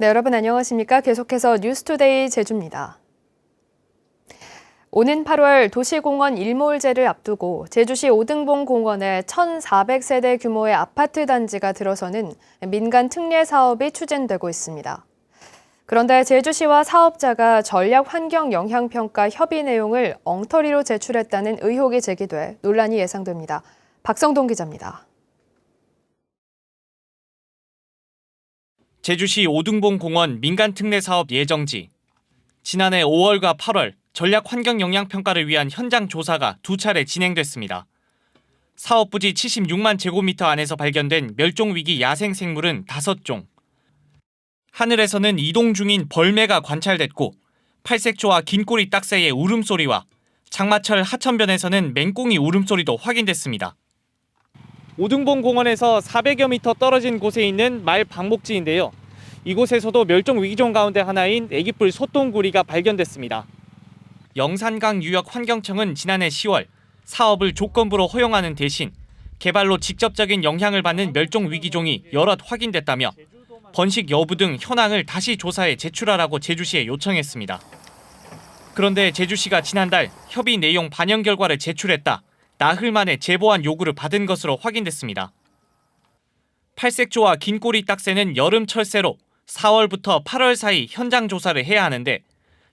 네, 여러분 안녕하십니까? 계속해서 뉴스투데이 제주입니다. 오는 8월 도시공원 일몰제를 앞두고 제주시 오등봉 공원에 1,400세대 규모의 아파트 단지가 들어서는 민간 특례 사업이 추진되고 있습니다. 그런데 제주시와 사업자가 전략 환경 영향평가 협의 내용을 엉터리로 제출했다는 의혹이 제기돼 논란이 예상됩니다. 박성동 기자입니다. 제주시 오등봉 공원 민간 특례 사업 예정지. 지난해 5월과 8월 전략 환경 영향 평가를 위한 현장 조사가 2차례 진행됐습니다. 사업 부지 76만 제곱미터 안에서 발견된 멸종 위기 야생 생물은 5종. 하늘에서는 이동 중인 벌매가 관찰됐고 팔색조와 긴꼬리 딱새의 울음소리와 장마철 하천변에서는 맹꽁이 울음소리도 확인됐습니다. 오등봉 공원에서 400여 미터 떨어진 곳에 있는 말 방목지인데요. 이곳에서도 멸종 위기종 가운데 하나인 애기뿔 소똥구리가 발견됐습니다. 영산강 유역 환경청은 지난해 10월 사업을 조건부로 허용하는 대신 개발로 직접적인 영향을 받는 멸종 위기종이 여럿 확인됐다며 번식 여부 등 현황을 다시 조사해 제출하라고 제주시에 요청했습니다. 그런데 제주시가 지난달 협의 내용 반영 결과를 제출했다. 나흘 만에 제보한 요구를 받은 것으로 확인됐습니다. 팔색조와 긴꼬리 딱새는 여름 철새로 4월부터 8월 사이 현장 조사를 해야 하는데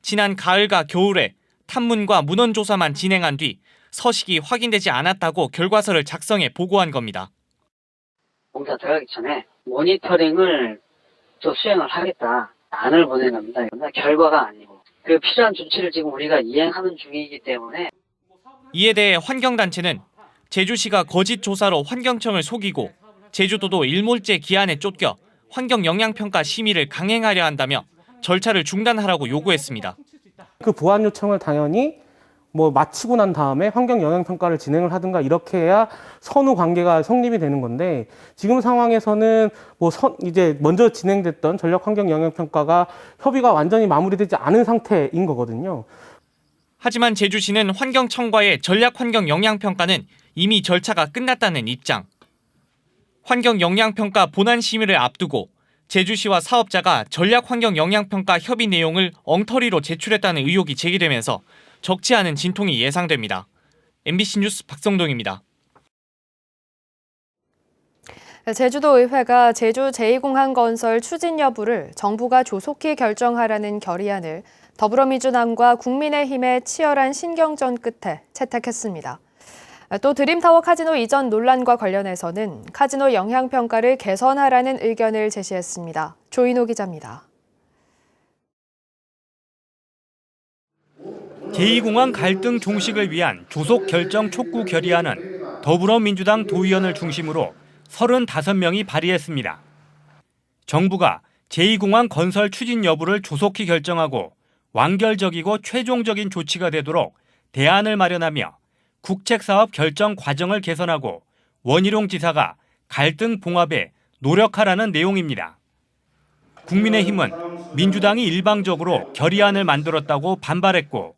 지난 가을과 겨울에 탐문과 문헌 조사만 진행한 뒤 서식이 확인되지 않았다고 결과서를 작성해 보고한 겁니다. 공사 들어가기 전에 모니터링을 또 수행을 하겠다. 안을 보낸 겁니다. 결과가 아니고 그 필요한 조치를 지금 우리가 이행하는 중이기 때문에 이에 대해 환경단체는 제주시가 거짓 조사로 환경청을 속이고 제주도도 일몰제 기한에 쫓겨 환경영향평가 심의를 강행하려 한다며 절차를 중단하라고 요구했습니다. 그 보완 요청을 당연히 마치고 난 다음에 환경 영향 평가를 진행을 하든가 이렇게 해야 선후 관계가 성립이 되는 건데 지금 상황에서는 이제 먼저 진행됐던 전략 환경 영향 평가가 협의가 완전히 마무리되지 않은 상태인 거거든요. 하지만 제주시는 환경청과의 전략 환경 영향 평가는 이미 절차가 끝났다는 입장. 환경 영향 평가 본안 심의를 앞두고 제주시와 사업자가 전략 환경 영향 평가 협의 내용을 엉터리로 제출했다는 의혹이 제기되면서 적지 않은 진통이 예상됩니다. MBC 뉴스 박성동입니다. 제주도의회가 제주 제2공항 건설 추진 여부를 정부가 조속히 결정하라는 결의안을 더불어민주당과 국민의힘의 치열한 신경전 끝에 채택했습니다. 또 드림타워 카지노 이전 논란과 관련해서는 카지노 영향평가를 개선하라는 의견을 제시했습니다. 조인호 기자입니다. 제2공항 갈등 종식을 위한 조속 결정 촉구 결의안은 더불어민주당 도의원을 중심으로 35명이 발의했습니다. 정부가 제2공항 건설 추진 여부를 조속히 결정하고 완결적이고 최종적인 조치가 되도록 대안을 마련하며 국책사업 결정 과정을 개선하고 원희룡 지사가 갈등 봉합에 노력하라는 내용입니다. 국민의힘은 민주당이 일방적으로 결의안을 만들었다고 반발했고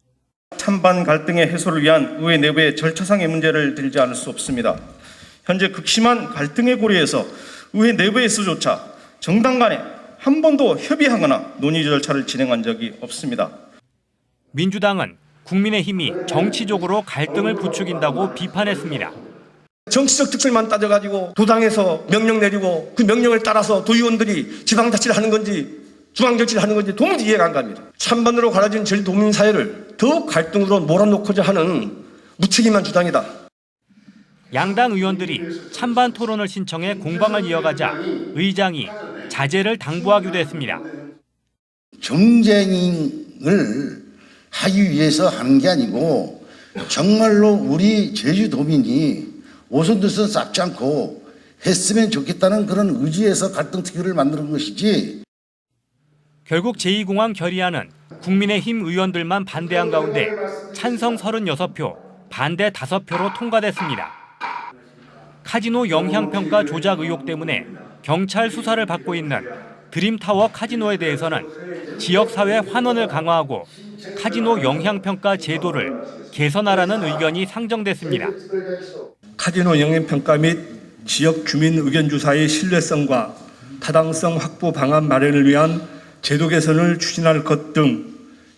찬반 갈등의 해소를 위한 의회 내부의 절차상의 문제를 들지 않을 수 없습니다. 현재 극심한 갈등의 고리에서 의회 내부에서조차 정당 간에 한 번도 협의하거나 논의 절차를 진행한 적이 없습니다. 민주당은 국민의힘이 정치적으로 갈등을 부추긴다고 비판했습니다. 정치적 특성만 따져가지고 도당에서 명령 내리고 그 명령을 따라서 도의원들이 지방자치를 하는 건지 중앙정치를 하는 건지 도무지 이해가 안 갑니다. 찬반으로 갈라진 제주도민 사회를 더욱 갈등으로 몰아넣고자 하는 무책임한 주장이다. 양당 의원들이 찬반 토론을 신청해 공방을 이어가자 의장이 자제를 당부하기도 했습니다. 경쟁을 하기 위해서 하는 게 아니고 정말로 우리 제주도민이 오손도손 쌓지 않고 했으면 좋겠다는 그런 의지에서 갈등 특위를 만드는 것이지. 결국 제2공항 결의안은 국민의힘 의원들만 반대한 가운데 찬성 36표, 반대 5표로 통과됐습니다. 카지노 영향평가 조작 의혹 때문에 경찰 수사를 받고 있는 드림타워 카지노에 대해서는 지역사회 환원을 강화하고 카지노 영향평가 제도를 개선하라는 의견이 상정됐습니다. 카지노 영향평가 및 지역 주민 의견 조사의 신뢰성과 타당성 확보 방안 마련을 위한 제도 개선을 추진할 것 등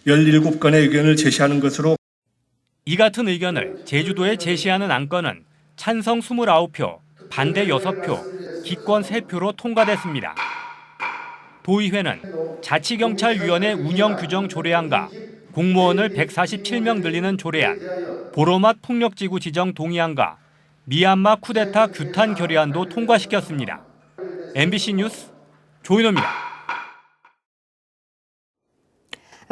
17건의 의견을 제시하는 것으로 이 같은 의견을 제주도에 제시하는 안건은 찬성 29표, 반대 6표, 기권 3표로 통과됐습니다. 도의회는 자치경찰위원회 운영 규정 조례안과 공무원을 147명 늘리는 조례안, 보로맛 폭력지구 지정 동의안과 미얀마 쿠데타 규탄 결의안도 통과시켰습니다. MBC 뉴스 조인호입니다.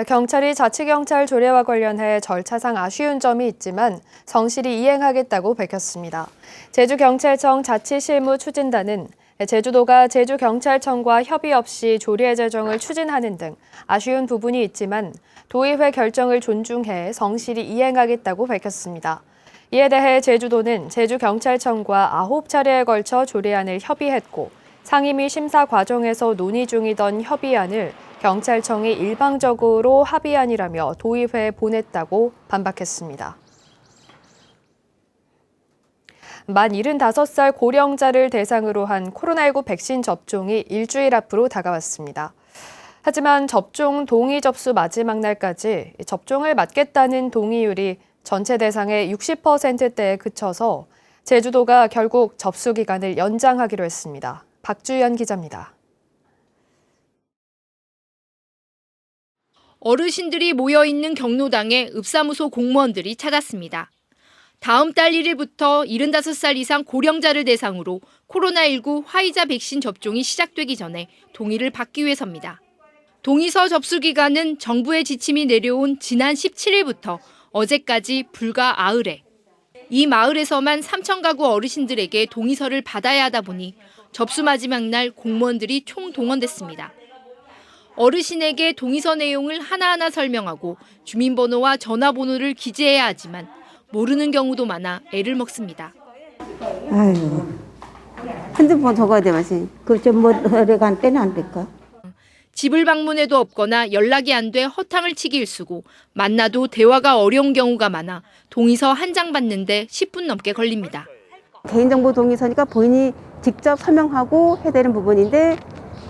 경찰이 자치경찰 조례와 관련해 절차상 아쉬운 점이 있지만 성실히 이행하겠다고 밝혔습니다. 제주경찰청 자치실무추진단은 제주도가 제주경찰청과 협의 없이 조례 제정을 추진하는 등 아쉬운 부분이 있지만 도의회 결정을 존중해 성실히 이행하겠다고 밝혔습니다. 이에 대해 제주도는 제주경찰청과 9차례에 걸쳐 조례안을 협의했고 상임위 심사 과정에서 논의 중이던 협의안을 경찰청이 일방적으로 합의안이라며 도의회에 보냈다고 반박했습니다. 만 75살 고령자를 대상으로 한 코로나19 백신 접종이 일주일 앞으로 다가왔습니다. 하지만 접종 동의 접수 마지막 날까지 접종을 맞겠다는 동의율이 전체 대상의 60%대에 그쳐서 제주도가 결국 접수 기간을 연장하기로 했습니다. 박주연 기자입니다. 어르신들이 모여있는 경로당에 읍사무소 공무원들이 찾았습니다. 다음 달 1일부터 75살 이상 고령자를 대상으로 코로나19 화이자 백신 접종이 시작되기 전에 동의를 받기 위해서입니다. 동의서 접수 기간은 정부의 지침이 내려온 지난 17일부터 어제까지 불과 90회. 이 마을에서만 3천 가구 어르신들에게 동의서를 받아야 하다 보니 접수 마지막 날 공무원들이 총동원됐습니다. 어르신에게 동의서 내용을 하나하나 설명하고 주민번호와 전화번호를 기재해야 하지만 모르는 경우도 많아 애를 먹습니다. 아유, 핸드폰 적어야 돼, 마시. 그좀 뭐, 어려간 때는 안 될까? 집을 방문해도 없거나 연락이 안 돼 허탕을 치기 일쑤고 만나도 대화가 어려운 경우가 많아 동의서 한 장 받는데 10분 넘게 걸립니다. 개인정보 동의서니까 본인이 직접 설명하고 해야 되는 부분인데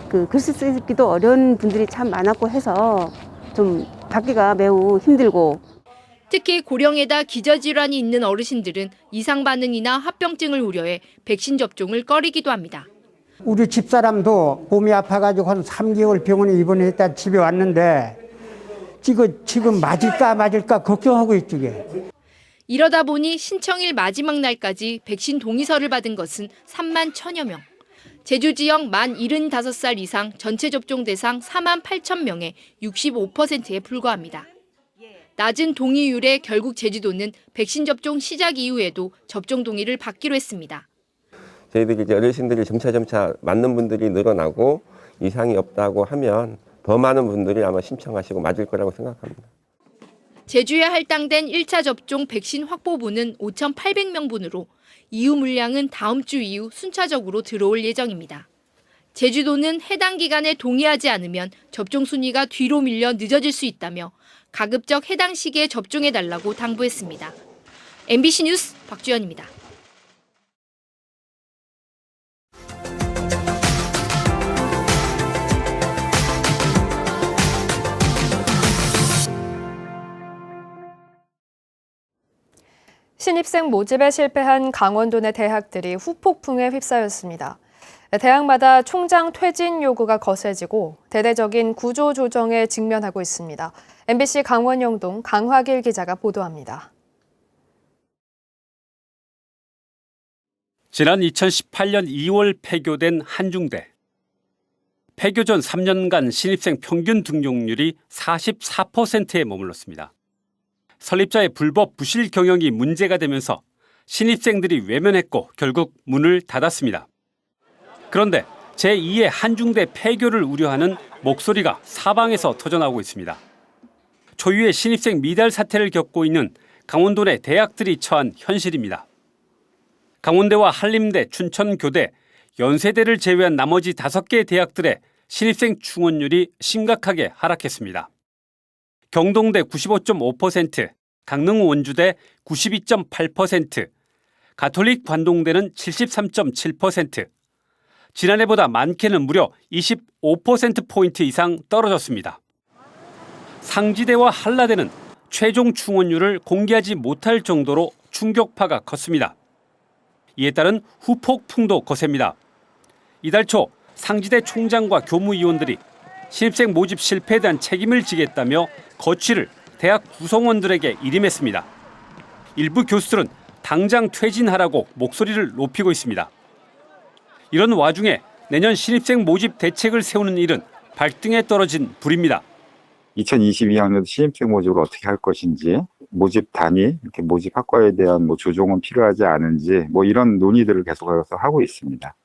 그 글씨 쓰기도 어려운 분들이 참 많았고 해서 좀 받기가 매우 힘들고 특히 고령에다 기저질환이 있는 어르신들은 이상 반응이나 합병증을 우려해 백신 접종을 꺼리기도 합니다. 우리 집사람도 몸이 아파가지고 한 3개월 병원에 입원했다 집에 왔는데 지금 맞을까 걱정하고 있죠. 이러다 보니 신청일 마지막 날까지 백신 동의서를 받은 것은 3만 1천여 명. 제주 지역 만 75살 이상 전체 접종 대상 4만 8천 명의 65%에 불과합니다. 낮은 동의율에 결국 제주도는 백신 접종 시작 이후에도 접종 동의를 받기로 했습니다. 저희들이 이제 어르신들이 점차 맞는 분들이 늘어나고 이상이 없다고 하면 더 많은 분들이 아마 신청하시고 맞을 거라고 생각합니다. 제주에 할당된 1차 접종 백신 확보분은 5,800명분으로 이후 물량은 다음 주 이후 순차적으로 들어올 예정입니다. 제주도는 해당 기간에 동의하지 않으면 접종 순위가 뒤로 밀려 늦어질 수 있다며 가급적 해당 시기에 접종해달라고 당부했습니다. MBC 뉴스 박주연입니다. 신입생 모집에 실패한 강원도 내 대학들이 후폭풍에 휩싸였습니다. 대학마다 총장 퇴진 요구가 거세지고 대대적인 구조 조정에 직면하고 있습니다. MBC 강원 영동 강화길 기자가 보도합니다. 지난 2018년 2월 폐교된 한중대. 폐교 전 3년간 신입생 평균 등록률이 44%에 머물렀습니다. 설립자의 불법 부실 경영이 문제가 되면서 신입생들이 외면했고 결국 문을 닫았습니다. 그런데 제2의 한중대 폐교를 우려하는 목소리가 사방에서 터져나오고 있습니다. 초유의 신입생 미달 사태를 겪고 있는 강원도 내 대학들이 처한 현실입니다. 강원대와 한림대, 춘천교대, 연세대를 제외한 나머지 5개 대학들의 신입생 충원율이 심각하게 하락했습니다. 경동대 95.5%, 강릉 원주대 92.8%, 가톨릭 관동대는 73.7%, 지난해보다 많게는 무려 25%포인트 이상 떨어졌습니다. 상지대와 한라대는 최종 충원율을 공개하지 못할 정도로 충격파가 컸습니다. 이에 따른 후폭풍도 거셉니다. 이달 초 상지대 총장과 교무위원들이 신입생 모집 실패에 대한 책임을 지겠다며 거취를 대학 구성원들에게 일임했습니다. 일부 교수들은 당장 퇴진하라고 목소리를 높이고 있습니다. 이런 와중에 내년 신입생 모집 대책을 세우는 일은 발등에 떨어진 불입니다. 2022학년 신입생 모집을 어떻게 할 것인지, 모집 단위, 이렇게 모집 학과에 대한 조정은 필요하지 않은지 이런 논의들을 계속해서 하고 있습니다.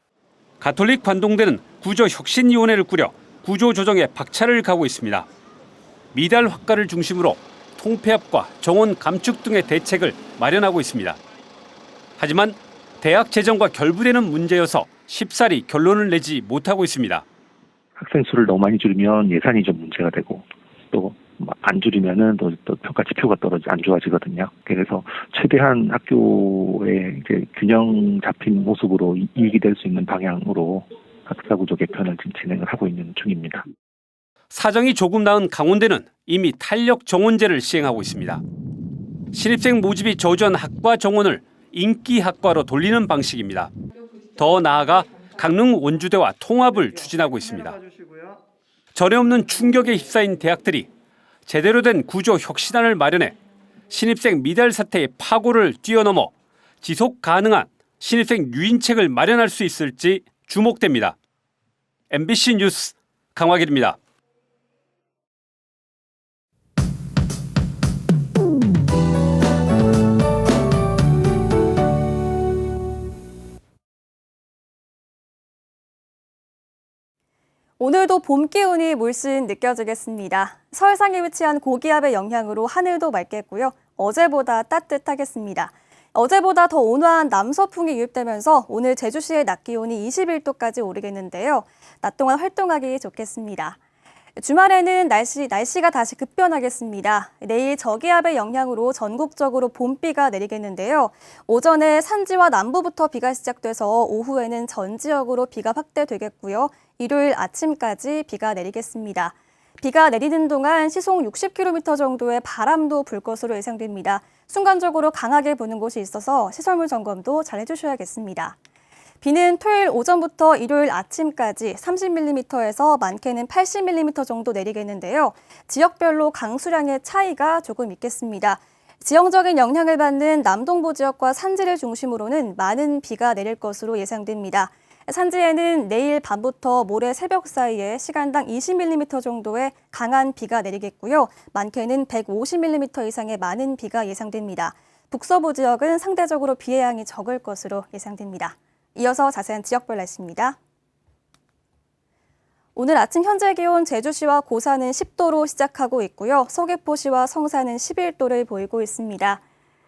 가톨릭 관동대는 구조혁신위원회를 꾸려 구조 조정에 박차를 가고 있습니다. 미달 학과를 중심으로 통폐합과 정원 감축 등의 대책을 마련하고 있습니다. 하지만 대학 재정과 결부되는 문제여서 쉽사리 결론을 내지 못하고 있습니다. 학생 수를 너무 많이 줄이면 예산이 좀 문제가 되고 또 안 줄이면은 또 평가 지표가 안 좋아지거든요. 그래서 최대한 학교의 이제 균형 잡힌 모습으로 이익이 될 수 있는 방향으로 학사 구조 개편을 지금 진행을 하고 있는 중입니다. 사정이 조금 나은 강원대는 이미 탄력 정원제를 시행하고 있습니다. 신입생 모집이 저조한 학과 정원을 인기 학과로 돌리는 방식입니다. 더 나아가 강릉 원주대와 통합을 추진하고 있습니다. 전에 없는 충격에 휩싸인 대학들이 제대로 된 구조 혁신안을 마련해 신입생 미달 사태의 파고를 뛰어넘어 지속 가능한 신입생 유인책을 마련할 수 있을지 주목됩니다. MBC 뉴스 강화길입니다. 오늘도 봄 기운이 물씬 느껴지겠습니다. 서해상에 위치한 고기압의 영향으로 하늘도 맑겠고요. 어제보다 따뜻하겠습니다. 어제보다 더 온화한 남서풍이 유입되면서 오늘 제주시의 낮 기온이 21도까지 오르겠는데요. 낮 동안 활동하기 좋겠습니다. 주말에는 날씨가 다시 급변하겠습니다. 내일 저기압의 영향으로 전국적으로 봄비가 내리겠는데요. 오전에 산지와 남부부터 비가 시작돼서 오후에는 전 지역으로 비가 확대되겠고요. 일요일 아침까지 비가 내리겠습니다. 비가 내리는 동안 시속 60km 정도의 바람도 불 것으로 예상됩니다. 순간적으로 강하게 부는 곳이 있어서 시설물 점검도 잘 해주셔야겠습니다. 비는 토요일 오전부터 일요일 아침까지 30mm에서 많게는 80mm 정도 내리겠는데요. 지역별로 강수량의 차이가 조금 있겠습니다. 지형적인 영향을 받는 남동부 지역과 산지를 중심으로는 많은 비가 내릴 것으로 예상됩니다. 산지에는 내일 밤부터 모레 새벽 사이에 시간당 20mm 정도의 강한 비가 내리겠고요. 많게는 150mm 이상의 많은 비가 예상됩니다. 북서부 지역은 상대적으로 비의 양이 적을 것으로 예상됩니다. 이어서 자세한 지역별 날씨입니다. 오늘 아침 현재 기온 제주시와 고산은 10도로 시작하고 있고요. 서귀포시와 성산은 11도를 보이고 있습니다.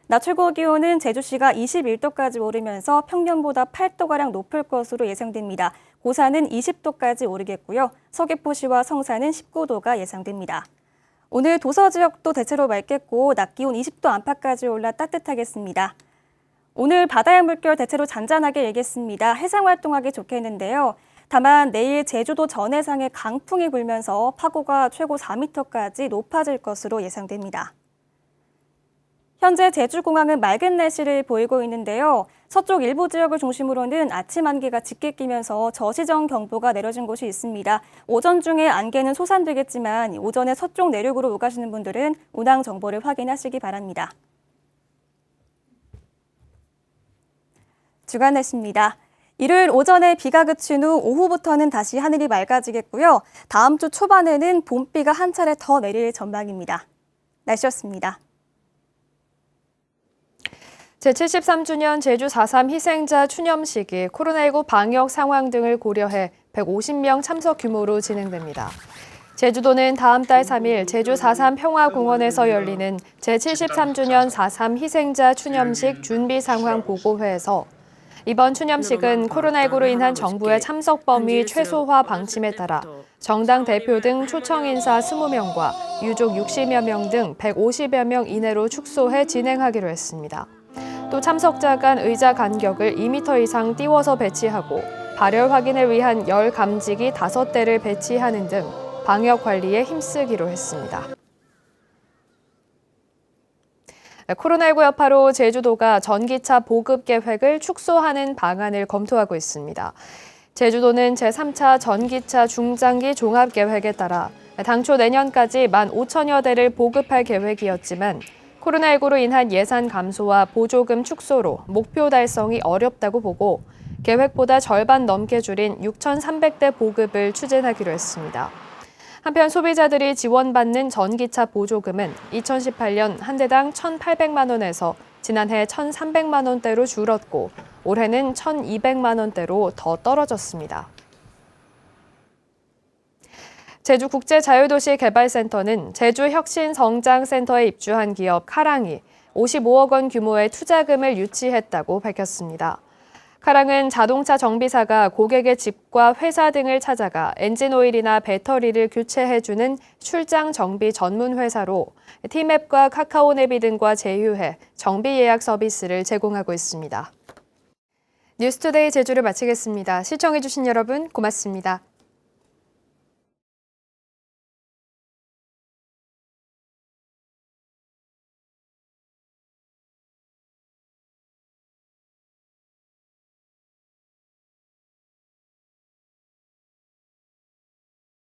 낮 최고 기온은 제주시가 21도까지 오르면서 평년보다 8도가량 높을 것으로 예상됩니다. 고산은 20도까지 오르겠고요. 서귀포시와 성산은 19도가 예상됩니다. 오늘 도서 지역도 대체로 맑겠고 낮 기온 20도 안팎까지 올라 따뜻하겠습니다. 오늘 바다의 물결 대체로 잔잔하게 일겠습니다. 해상 활동하기 좋겠는데요. 다만 내일 제주도 전해상에 강풍이 불면서 파고가 최고 4m까지 높아질 것으로 예상됩니다. 현재 제주공항은 맑은 날씨를 보이고 있는데요. 서쪽 일부 지역을 중심으로는 아침 안개가 짙게 끼면서 저시정 경보가 내려진 곳이 있습니다. 오전 중에 안개는 소산되겠지만 오전에 서쪽 내륙으로 오가시는 분들은 운항 정보를 확인하시기 바랍니다. 주간 날씨입니다. 일요일 오전에 비가 그친 후 오후부터는 다시 하늘이 맑아지겠고요. 다음 주 초반에는 봄비가 한 차례 더 내릴 전망입니다. 날씨였습니다. 제73주년 제주 4.3 희생자 추념식이 코로나19 방역 상황 등을 고려해 150명 참석 규모로 진행됩니다. 제주도는 다음 달 3일 제주 4.3 평화공원에서 열리는 제73주년 4.3 희생자 추념식 준비 상황 보고회에서 이번 추념식은 코로나19로 인한 정부의 참석 범위 최소화 방침에 따라 정당 대표 등 초청 인사 20명과 유족 60여 명 등 150여 명 이내로 축소해 진행하기로 했습니다. 또 참석자 간 의자 간격을 2m 이상 띄워서 배치하고 발열 확인을 위한 열 감지기 5대를 배치하는 등 방역 관리에 힘쓰기로 했습니다. 코로나19 여파로 제주도가 전기차 보급 계획을 축소하는 방안을 검토하고 있습니다. 제주도는 제3차 전기차 중장기 종합계획에 따라 당초 내년까지 15,000여 대를 보급할 계획이었지만 코로나19로 인한 예산 감소와 보조금 축소로 목표 달성이 어렵다고 보고 계획보다 절반 넘게 줄인 6,300대 보급을 추진하기로 했습니다. 한편 소비자들이 지원받는 전기차 보조금은 2018년 한 대당 1,800만 원에서 지난해 1,300만 원대로 줄었고 올해는 1,200만 원대로 더 떨어졌습니다. 제주국제자유도시개발센터는 제주혁신성장센터에 입주한 기업 카랑이 55억 원 규모의 투자금을 유치했다고 밝혔습니다. 카랑은 자동차 정비사가 고객의 집과 회사 등을 찾아가 엔진오일이나 배터리를 교체해주는 출장 정비 전문 회사로 티맵과 카카오네비 등과 제휴해 정비 예약 서비스를 제공하고 있습니다. 뉴스투데이 제주를 마치겠습니다. 시청해주신 여러분 고맙습니다.